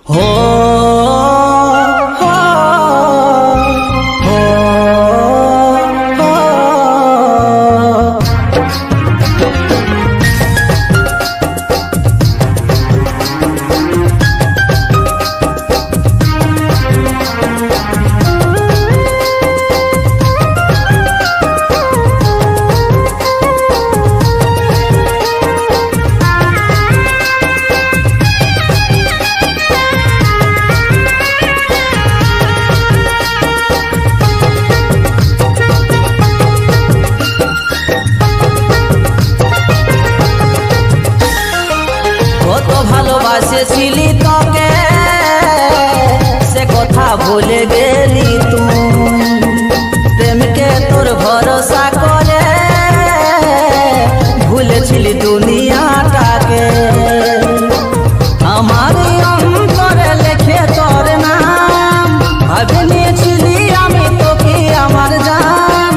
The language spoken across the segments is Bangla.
हो हो हो हो কত ভালোবাসেছিলি তোকে সে কথা ভুলে গেলি তুই প্রেমকে তোর ভরসা করে ভুলেছিলি দুনিয়াটাকে আমার অন্তরে লেখে তোর নাম ভাবে নিয়েছিলি আমি তোকে আমার জান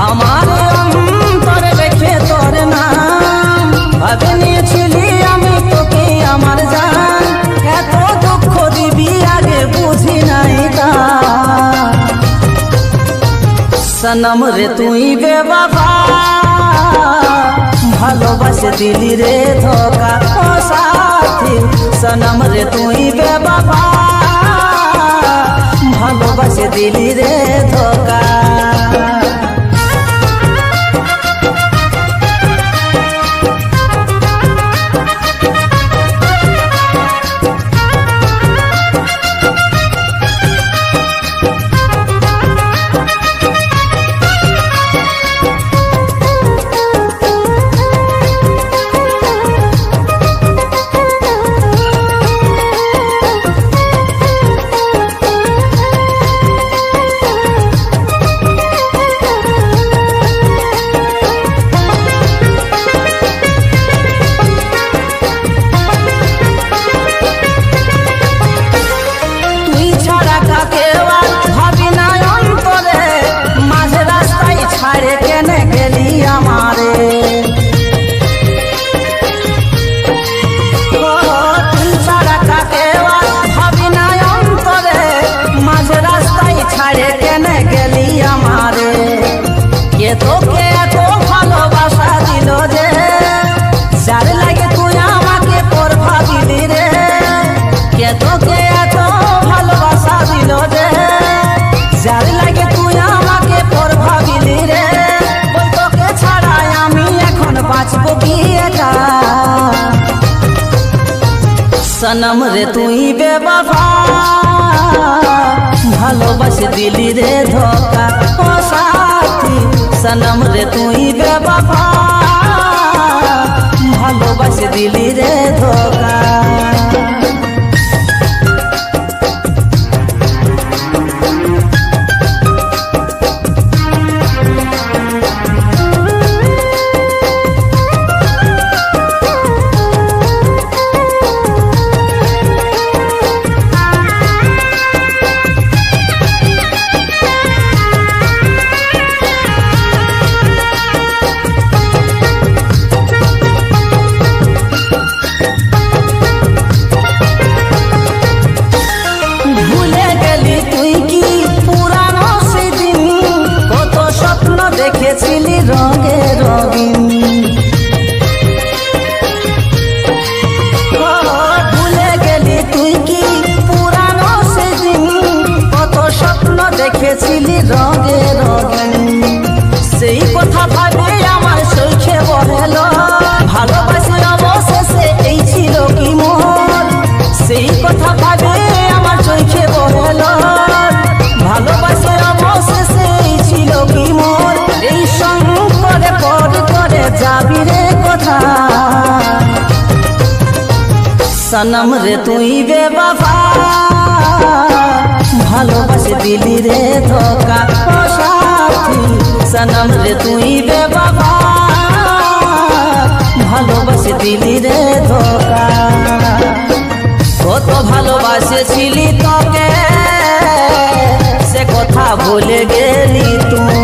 আমার অন্তরে লেখে তোর নাম ভাবে নিয়েছিলি আমি তোকে আমার জান এত দুঃখ দিবি আগে বুঝি নাই তা সনম রে তুই বেবাবা ভালোবাসে দিলি রে ধোকা ও সাথী সনম রে তুই বেবাবা ভালোবাসে দিলি রে ধোকা তোকে এত ভালোবাসা দিল যে যার লাগে তুই আমাকে পর ভাবিলি রে কে তোকে এত ভালোবাসা দিল যে যার লাগে তুই আমাকে পর ভাবিলি রে ওই তোকে ছাড়াই আমি এখন বাঁচবো কি একা সনম রে তুই বেবাবা ভালোবাসে দিলি রে ধোকা ও সাথী সনম রে তুই বেবাবা ভালোবাসে দিলি রে ধোকা দেখেছিলি রঙে রঙিন ভুলে গেলি তুই কি পুরানো সেদিন কত স্বপ্ন দেখেছিলি রঙে রঙিন সেই কথা ভাবে আমার চোখে বহেল ভালোবাসি অবশেষে এই ছিল কি মোর সেই কথা ভাবে আমার চোখে বহেল ভালোবাসি অবশেষে এই ছিল কি মোর এই সংকটে করে যাবি রে কথা সনম রে তুই বেবাবা ভালোবাসে দিলি রে ধোকা ও সাথী সনম রে তুই বেবাবা ভালোবাসে দিলি রে ধোকা কত ভালোবাসেছিলি তোকে সে কথা ভুলে গেলি তুই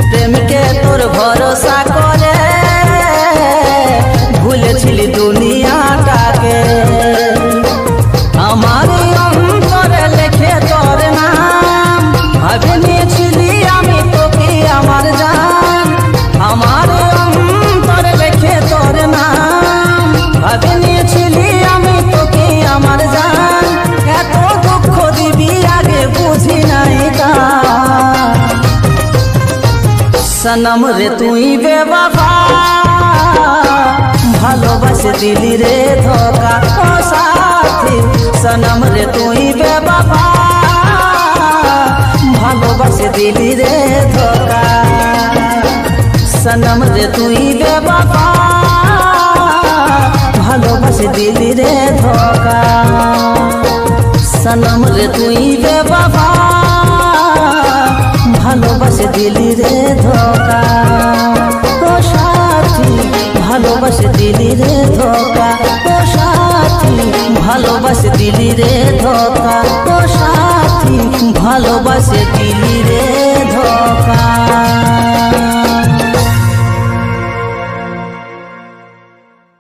প্রেমকে তোর ভরসা করে ভুলেছিলি দুনিয়াটাকে सनम रे तुई बेवफा ভালোবাসে দিলি রে ধোকা ও সাথী সনম রে তুই বেবফা ভালোবাসে দিলি রে ধোকা সনম রে তুই বেবফা ভালোবাসে দিলি রে ধোকা সনম রে তুই বেবফা ভালোবাসে দিলি রে ধোকা ও সাথী ভালোবাসে দিলি রে